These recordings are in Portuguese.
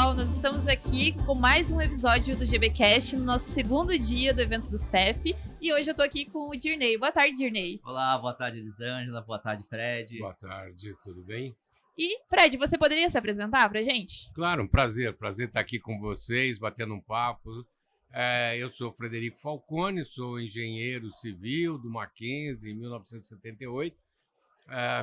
pessoal, nós estamos aqui com mais um episódio do GBcast, no nosso segundo dia do evento do CEF, e hoje eu tô aqui com o Dirney. Boa tarde, Dirney. Olá, boa tarde, Elisângela, boa tarde, Fred. Boa tarde, tudo bem? E, Fred, você poderia se apresentar pra gente? Claro, um prazer estar aqui com vocês, batendo um papo. Eu sou Frederico Falcone, sou engenheiro civil do Mackenzie em 1978.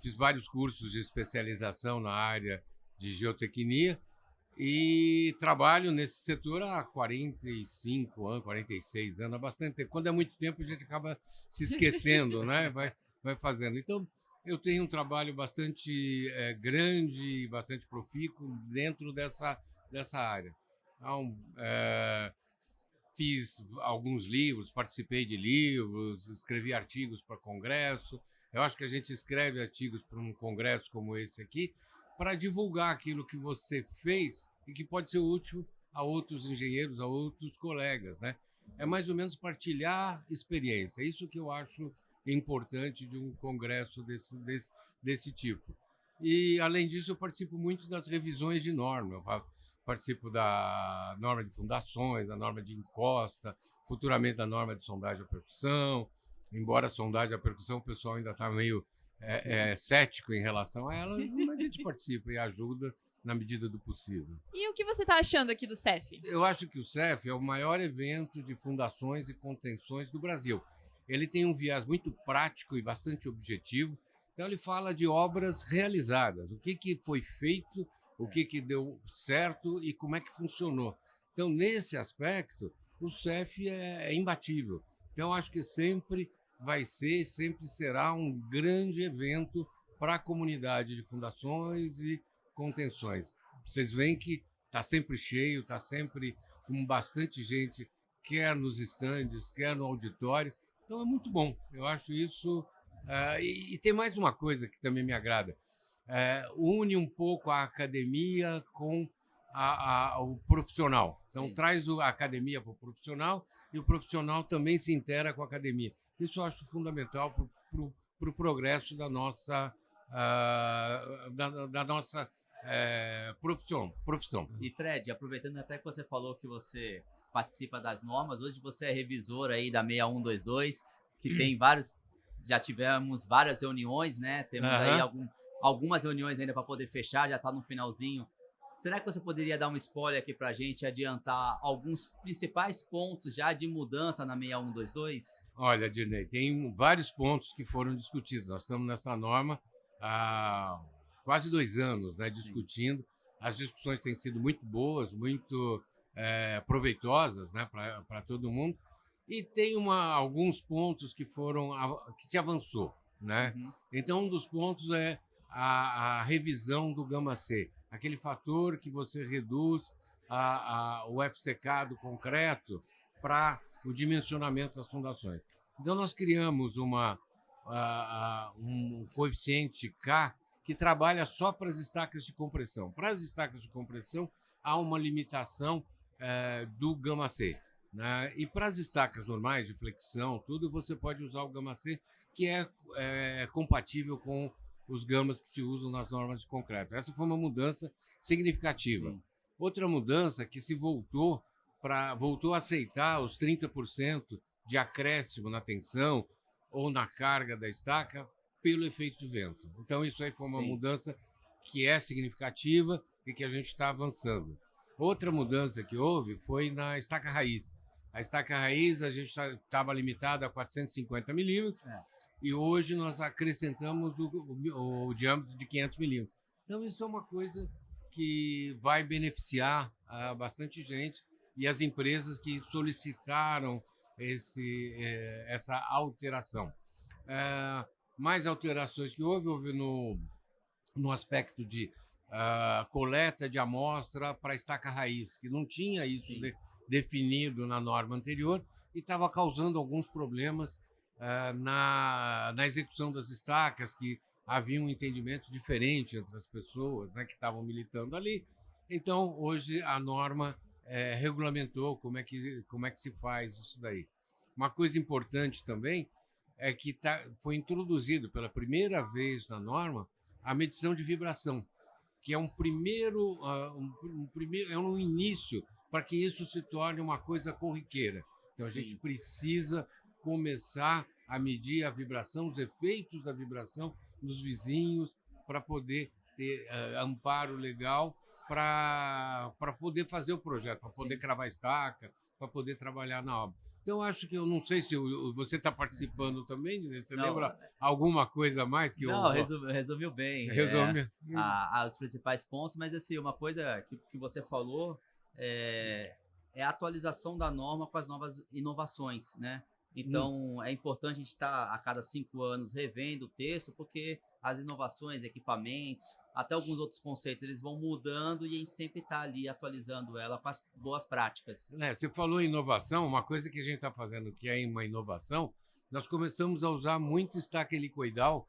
Fiz vários cursos de especialização na área de geotecnia e trabalho nesse setor há 45 anos, 46 anos, há bastante tempo. Quando é muito tempo, a gente acaba se esquecendo, né? Vai fazendo. Então, eu tenho um trabalho bastante grande, bastante profícuo dentro dessa área. Então, fiz alguns livros, participei de livros, escrevi artigos para congresso. Eu acho que a gente escreve artigos para um congresso como esse aqui para divulgar aquilo que você fez e que pode ser útil a outros engenheiros, a outros colegas, né? É mais ou menos partilhar experiência. É isso que eu acho importante de um congresso desse tipo. E, além disso, eu participo muito das revisões de norma. Eu participo da norma de fundações, da norma de encosta, futuramente da norma de sondagem à percussão. Embora a sondagem à percussão, o pessoal ainda está meio cético em relação a ela, mas a gente participa e ajuda na medida do possível. E o que você está achando aqui do CEF? Eu acho que o CEF é o maior evento de fundações e contenções do Brasil. Ele tem um viés muito prático e bastante objetivo. Então, ele fala de obras realizadas, o que foi feito, o que deu certo e como é que funcionou. Então, nesse aspecto, o CEF é imbatível. Então, acho que sempre vai ser, sempre será um grande evento para a comunidade de fundações e contenções. Vocês veem que está sempre cheio, está sempre com bastante gente, quer nos estandes, quer no auditório. Então é muito bom. Eu acho isso. E tem mais uma coisa que também me agrada. Une um pouco a academia com o profissional. Então, sim, traz a academia para o profissional e o profissional também se intera com a academia. Isso eu acho fundamental para o progresso da nossa, profissão. E, Fred, aproveitando até que você falou que você participa das normas, hoje você é revisor aí da 6122, que tem já tivemos várias reuniões, né? Temos aí algumas reuniões ainda para poder fechar, já está no finalzinho. Será que você poderia dar um spoiler aqui para a gente, adiantar alguns principais pontos já de mudança na 6122? Olha, Dirney, tem vários pontos que foram discutidos. Nós estamos nessa norma há quase 2 anos, né, discutindo. As discussões têm sido muito boas, muito proveitosas, né, para todo mundo. E tem alguns pontos que se avançou, né? Então, um dos pontos é a revisão do gama-C, aquele fator que você reduz o FCK do concreto para o dimensionamento das fundações. Então, nós criamos um coeficiente K que trabalha só para as estacas de compressão. Para as estacas de compressão, há uma limitação do gama-C, né? E para as estacas normais de flexão, tudo, você pode usar o gama-C, que é compatível com os gamas que se usam nas normas de concreto. Essa foi uma mudança significativa. Sim. Outra mudança que se voltou a aceitar os 30% de acréscimo na tensão ou na carga da estaca pelo efeito de vento. Então, isso aí foi uma mudança que é significativa e que a gente está avançando. Outra mudança que houve foi na estaca raiz. A estaca raiz, a gente estava limitada a 450 milímetros, e hoje nós acrescentamos o diâmetro de 500 milímetros. Então, isso é uma coisa que vai beneficiar bastante gente, e as empresas que solicitaram essa alteração. Mais alterações que houve no aspecto de coleta de amostra para a estaca raiz, que não tinha isso definido na norma anterior e estava causando alguns problemas na execução das estacas, que havia um entendimento diferente entre as pessoas, né, que estavam militando ali. Então, hoje, a norma regulamentou como é que se faz isso daí. Uma coisa importante também é que foi introduzido pela primeira vez na norma a medição de vibração. que é um primeiro, é um início para que isso se torne uma coisa corriqueira. Então a gente precisa começar a medir a vibração, os efeitos da vibração nos vizinhos, para poder ter amparo legal para poder fazer o projeto, para poder cravar estaca, para poder trabalhar na obra. Então, acho que eu não sei se você está participando também, né? Você lembra alguma coisa a mais que não, resumiu bem. Resumiu. Os principais pontos, mas assim, uma coisa que você falou é a atualização da norma com as novas inovações, né? Então, é importante a gente estar a cada 5 anos revendo o texto, porque as inovações, equipamentos, até alguns outros conceitos, eles vão mudando e a gente sempre está ali atualizando ela com as boas práticas. Você falou em inovação, uma coisa que a gente está fazendo que é uma inovação, nós começamos a usar muito estaca helicoidal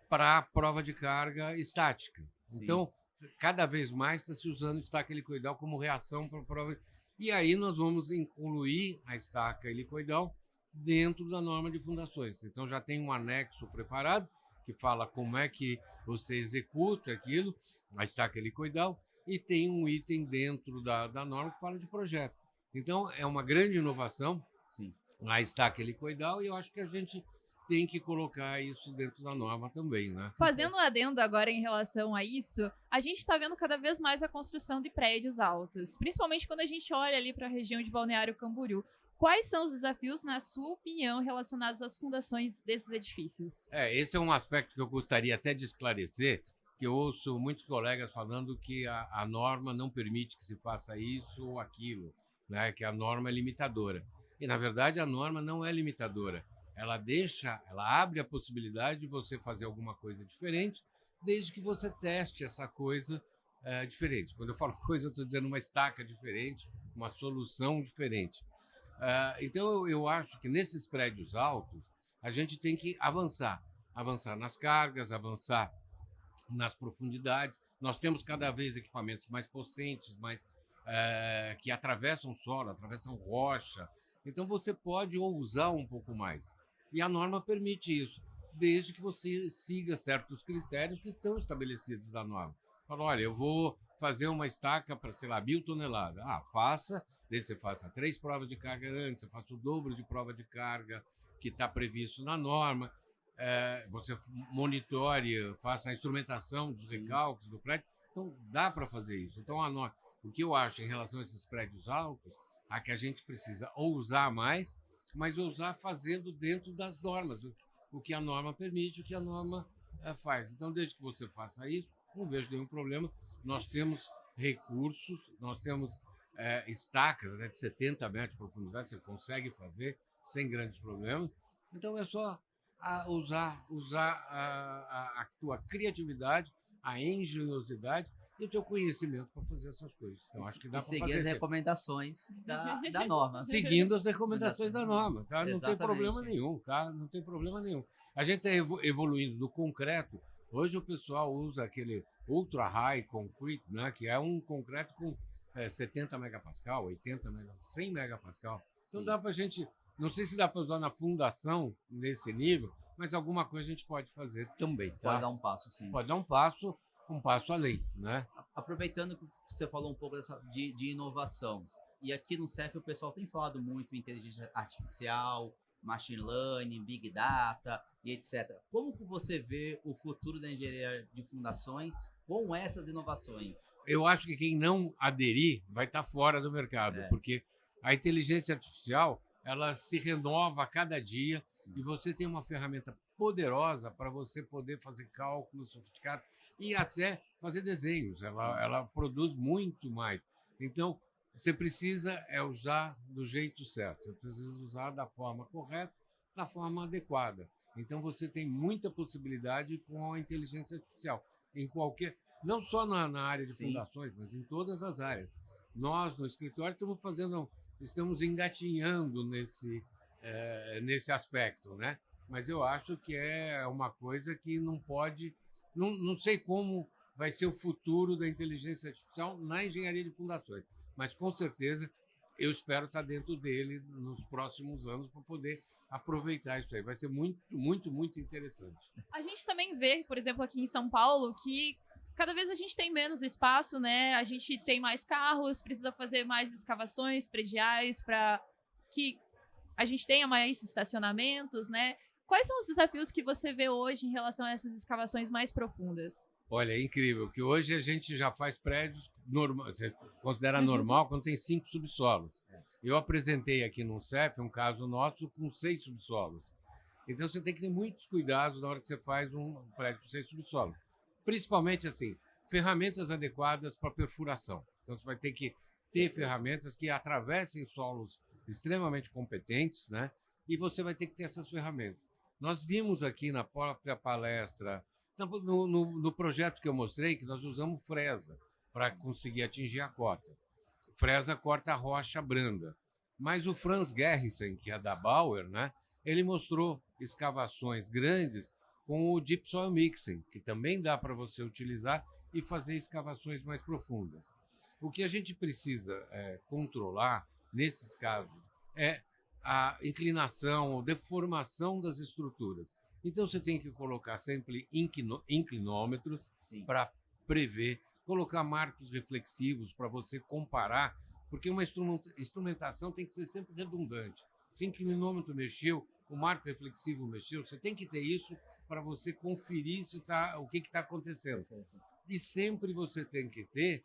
para prova de carga estática. Sim. Então, cada vez mais está se usando estaca helicoidal como reação para prova. E aí nós vamos incluir a estaca helicoidal dentro da norma de fundações. Então já tem um anexo preparado que fala como é que você executa aquilo, a estaca helicoidal, e tem um item dentro da norma que fala de projeto. Então é uma grande inovação, sim, a estaca helicoidal, e eu acho que a gente tem que colocar isso dentro da norma também, né? Fazendo um adendo agora em relação a isso, a gente está vendo cada vez mais a construção de prédios altos, principalmente quando a gente olha ali para a região de Balneário Camboriú. Quais são os desafios, na sua opinião, relacionados às fundações desses edifícios? Esse é um aspecto que eu gostaria até de esclarecer, que eu ouço muitos colegas falando que a norma não permite que se faça isso ou aquilo, né? Que a norma é limitadora. E, na verdade, a norma não é limitadora. Ela abre a possibilidade de você fazer alguma coisa diferente, desde que você teste essa coisa diferente. Quando eu falo coisa, eu estou dizendo uma estaca diferente, uma solução diferente. Então, eu acho que nesses prédios altos, a gente tem que avançar nas cargas, avançar nas profundidades. Nós temos cada vez equipamentos mais potentes, que atravessam solo, atravessam rocha. Então, você pode ousar um pouco mais. E a norma permite isso, desde que você siga certos critérios que estão estabelecidos na norma. Fala, olha, eu vou fazer uma estaca para, sei lá, 1.000 toneladas. Faça, desde que você faça 3 provas de carga antes, você faça o dobro de prova de carga que está previsto na norma, você monitore, faça a instrumentação dos recálculos do prédio. Então, dá para fazer isso. Então, a norma, o que eu acho em relação a esses prédios altos, é que a gente precisa ousar mais, mas ousar fazendo dentro das normas, o que a norma permite, o que a norma faz. Então, desde que você faça isso, não vejo nenhum problema. Nós temos recursos, nós temos estacas de 70 metros de profundidade, você consegue fazer sem grandes problemas. Então, é só usar a tua criatividade, a engenhosidade e o teu conhecimento para fazer essas coisas. Então, acho que dá para fazer. Seguir as recomendações da norma. Seguindo as recomendações da norma, tá? Não tem problema nenhum, tá? Não tem problema nenhum. A gente está evoluindo do concreto. Hoje o pessoal usa aquele ultra high concrete, né? Que é um concreto com 70 megapascal, 80 megapascal, 100 megapascal. Então dá para a gente, não sei se dá para usar na fundação nesse nível, mas alguma coisa a gente pode fazer também. Tá? Pode dar um passo, sim. Pode dar um passo além, né? Aproveitando que você falou um pouco de inovação, e aqui no CEF o pessoal tem falado muito em inteligência artificial, machine learning, big data e etc. Como que você vê o futuro da engenharia de fundações com essas inovações? Eu acho que quem não aderir vai estar fora do mercado, porque a inteligência artificial ela se renova a cada dia. Sim. E você tem uma ferramenta poderosa para você poder fazer cálculos sofisticados e até fazer desenhos. Ela produz muito mais. Então, você precisa usar do jeito certo. Você precisa usar da forma correta, da forma adequada. Então, você tem muita possibilidade com a inteligência artificial. Em qualquer... Não só na área de fundações, mas em todas as áreas. Nós, no escritório, estamos engatinhando nesse aspecto, né? Mas eu acho que é uma coisa que não pode... Não sei como vai ser o futuro da inteligência artificial na engenharia de fundações, mas com certeza eu espero estar dentro dele nos próximos anos para poder aproveitar isso aí. Vai ser muito, muito, muito interessante. A gente também vê, por exemplo, aqui em São Paulo, que cada vez a gente tem menos espaço, né? A gente tem mais carros, precisa fazer mais escavações prediais para que a gente tenha mais estacionamentos, né? Quais são os desafios que você vê hoje em relação a essas escavações mais profundas? Olha, é incrível que hoje a gente já faz prédios normais, você considera normal quando tem 5 subsolos. Eu apresentei aqui no CEF um caso nosso com 6 subsolos. Então você tem que ter muitos cuidados na hora que você faz um prédio com 6 subsolos. Principalmente assim, ferramentas adequadas para perfuração. Então você vai ter que ter ferramentas que atravessem solos extremamente competentes, né? E você vai ter que ter essas ferramentas. Nós vimos aqui na própria palestra, no projeto que eu mostrei, que nós usamos fresa para conseguir atingir a cota. Fresa corta a rocha branda. Mas o Franz Gerritsen, que é da Bauer, né? Ele mostrou escavações grandes com o Deep Soil Mixing, que também dá para você utilizar e fazer escavações mais profundas. O que a gente precisa controlar, nesses casos, é a inclinação ou deformação das estruturas. Então, você tem que colocar sempre inclinômetros para prever, colocar marcos reflexivos para você comparar, porque uma instrumentação tem que ser sempre redundante. Se o inclinômetro mexeu, o marco reflexivo mexeu, você tem que ter isso para você conferir o que está acontecendo. E sempre você tem que ter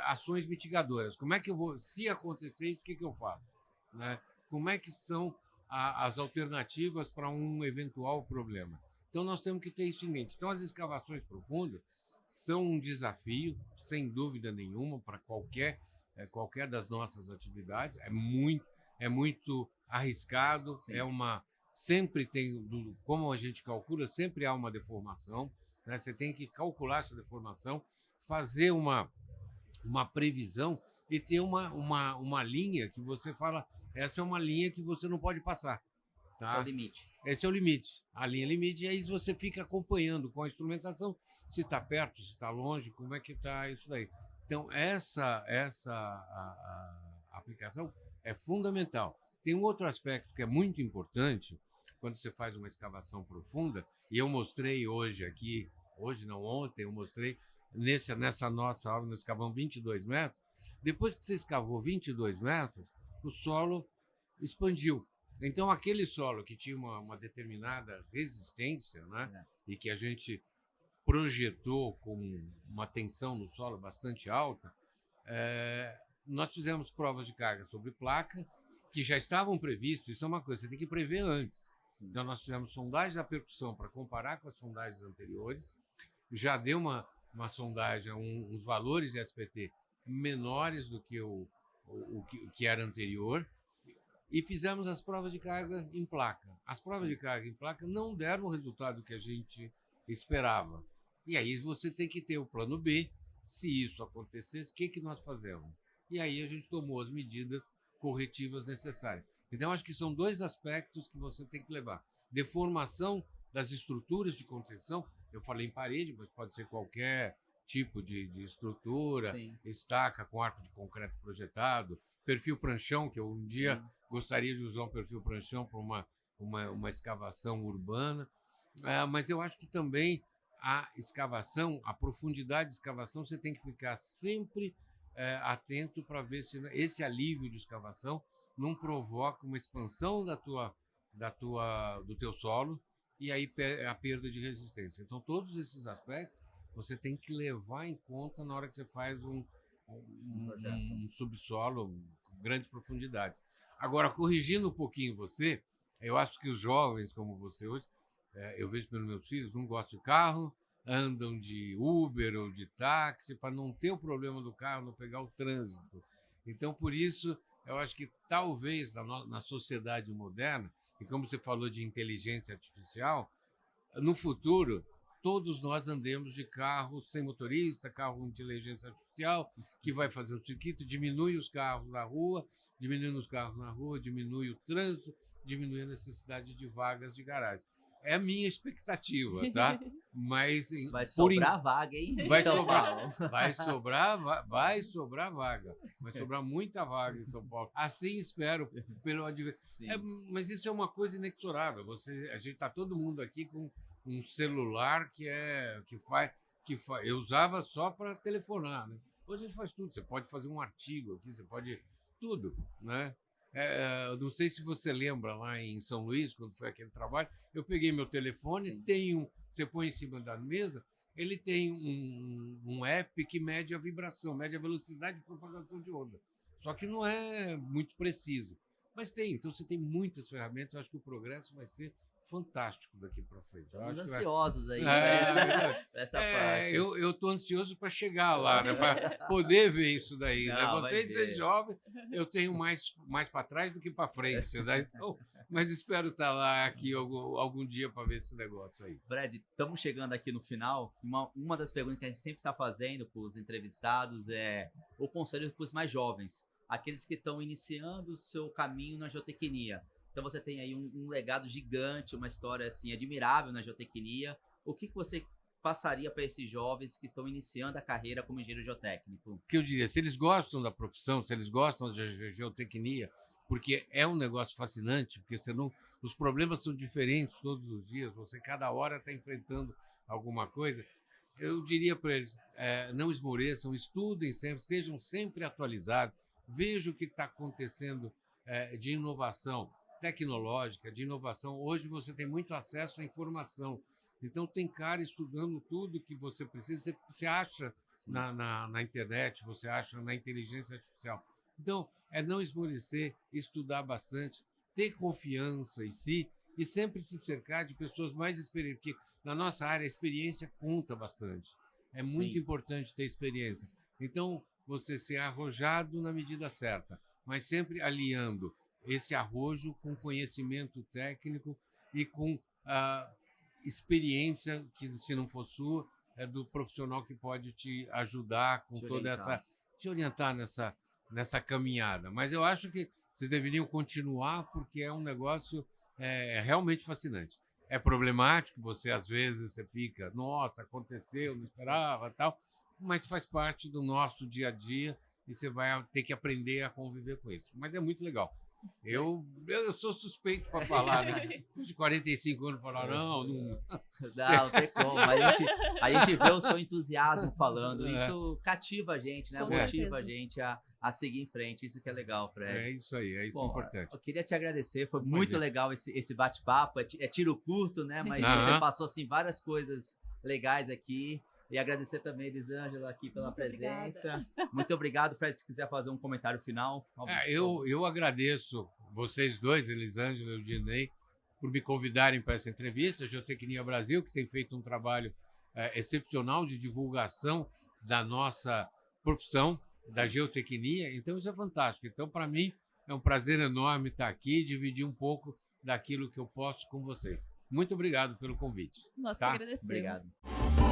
ações mitigadoras. Como é que eu vou, se acontecer isso, o que eu faço? Né? Como é que são as alternativas para um eventual problema? Então, nós temos que ter isso em mente. Então, as escavações profundas são um desafio, sem dúvida nenhuma, para qualquer das nossas atividades. É muito arriscado, sempre tem, como a gente calcula, sempre há uma deformação, né? Você tem que calcular essa deformação, fazer uma previsão e ter uma linha que você fala, essa é uma linha que você não pode passar. Tá? Esse é o limite. Esse é o limite, a linha limite, e aí você fica acompanhando com a instrumentação, se está perto, se está longe, como é que está isso daí. Então, essa aplicação é fundamental. Tem um outro aspecto que é muito importante quando você faz uma escavação profunda, e eu mostrei hoje aqui, ontem, eu mostrei nessa nossa aula, nós escavamos 22 metros. Depois que você escavou 22 metros, o solo expandiu. Então, aquele solo que tinha uma determinada resistência, né, e que a gente projetou com uma tensão no solo bastante alta, nós fizemos provas de carga sobre placa que já estavam previstos. Isso é uma coisa, você tem que prever antes. Sim. Então, nós fizemos sondagem da percussão para comparar com as sondagens anteriores. Já deu uma sondagem, uns valores de SPT menores do que o que era anterior. E fizemos as provas de carga em placa. As provas de carga em placa não deram o resultado que a gente esperava. E aí você tem que ter o plano B. Se isso acontecesse, o que nós fazemos? E aí a gente tomou as medidas corretivas necessárias. Então, acho que são 2 aspectos que você tem que levar. Deformação das estruturas de contenção. Eu falei em parede, mas pode ser qualquer tipo de estrutura. Sim. Estaca com arco de concreto projetado, perfil pranchão, que eu um dia gostaria de usar um perfil pranchão para uma escavação urbana. Mas eu acho que também a escavação, a profundidade de escavação, você tem que ficar sempre atento para ver se esse alívio de escavação não provoca uma expansão do teu solo e aí a perda de resistência. Então, todos esses aspectos você tem que levar em conta na hora que você faz um subsolo com grandes profundidades. Agora, corrigindo um pouquinho você, eu acho que os jovens como você hoje, eu vejo pelos meus filhos, não gostam de carro, andam de Uber ou de táxi para não ter o problema do carro, não pegar o trânsito. Então, por isso, eu acho que talvez na sociedade moderna, e como você falou de inteligência artificial, no futuro, todos nós andemos de carro sem motorista, carro com inteligência artificial, que vai fazer o circuito, diminui os carros na rua, diminui o trânsito, diminui a necessidade de vagas de garagem. É a minha expectativa, tá? Mas vai sobrar vaga, hein? Vai sobrar vaga. Vai sobrar muita vaga em São Paulo. Assim espero pelo mas isso é uma coisa inexorável. A gente está todo mundo aqui com um celular que eu usava só para telefonar, né? Hoje você faz tudo, você pode fazer um artigo aqui, você pode tudo, né? Não sei se você lembra lá em São Luís, quando foi aquele trabalho, eu peguei meu telefone, você põe em cima da mesa, ele tem um app que mede a vibração, mede a velocidade de propagação de onda. Só que não é muito preciso. Mas então você tem muitas ferramentas, eu acho que o progresso vai ser fantástico daqui para frente. Estamos ansiosos aí essa parte. Eu estou ansioso para chegar lá, né? Para poder ver isso daí. Né? Vocês são jovens, eu tenho mais para trás do que para frente. Né? Então, mas espero estar lá aqui algum dia para ver esse negócio aí. Fred, estamos chegando aqui no final. Uma das perguntas que a gente sempre está fazendo para os entrevistados é o conselho para os mais jovens, aqueles que estão iniciando o seu caminho na geotecnia. Então você tem aí um legado gigante, uma história assim admirável na geotecnia. O que você passaria para esses jovens que estão iniciando a carreira como engenheiro geotécnico? O que eu diria, se eles gostam da profissão, se eles gostam da geotecnia, porque é um negócio fascinante, porque os problemas são diferentes todos os dias, você cada hora está enfrentando alguma coisa, eu diria para eles, não esmoreçam, estudem sempre, estejam sempre atualizados, vejam o que está acontecendo de inovação tecnológica, de inovação. Hoje você tem muito acesso à informação. Então tem cara estudando tudo que você precisa. Você acha na internet, você acha na inteligência artificial. Então é não esmorecer, estudar bastante, ter confiança em si e sempre se cercar de pessoas mais experientes. Porque na nossa área a experiência conta bastante. É muito importante ter experiência. Então você ser arrojado na medida certa, mas sempre aliando esse arrojo com conhecimento técnico e com experiência, que se não for sua, é do profissional que pode te ajudar com te orientar nessa caminhada. Mas eu acho que vocês deveriam continuar, porque é um negócio realmente fascinante. É problemático, às vezes você fica, nossa, aconteceu, não esperava, tal, mas faz parte do nosso dia a dia e você vai ter que aprender a conviver com isso. Mas é muito legal. Eu sou suspeito para falar, né? De 45 anos falar, não tem como. A gente vê o seu entusiasmo falando, isso cativa a gente, né? Motiva a gente a seguir em frente, isso que é legal, Fred. É isso aí, é isso importante. Eu queria te agradecer, foi muito legal esse bate-papo, é tiro curto, né? Mas você passou assim várias coisas legais aqui. E agradecer também, Elisângela, aqui pela presença. Muito obrigado, Fred, se quiser fazer um comentário final. Eu agradeço vocês dois, Elisângela e o Dinei, por me convidarem para essa entrevista. A Geotecnia Brasil, que tem feito um trabalho excepcional de divulgação da nossa profissão, da geotecnia. Então, isso é fantástico. Então, para mim, é um prazer enorme estar aqui e dividir um pouco daquilo que eu posso com vocês. Muito obrigado pelo convite. Nós que agradecemos. Obrigado.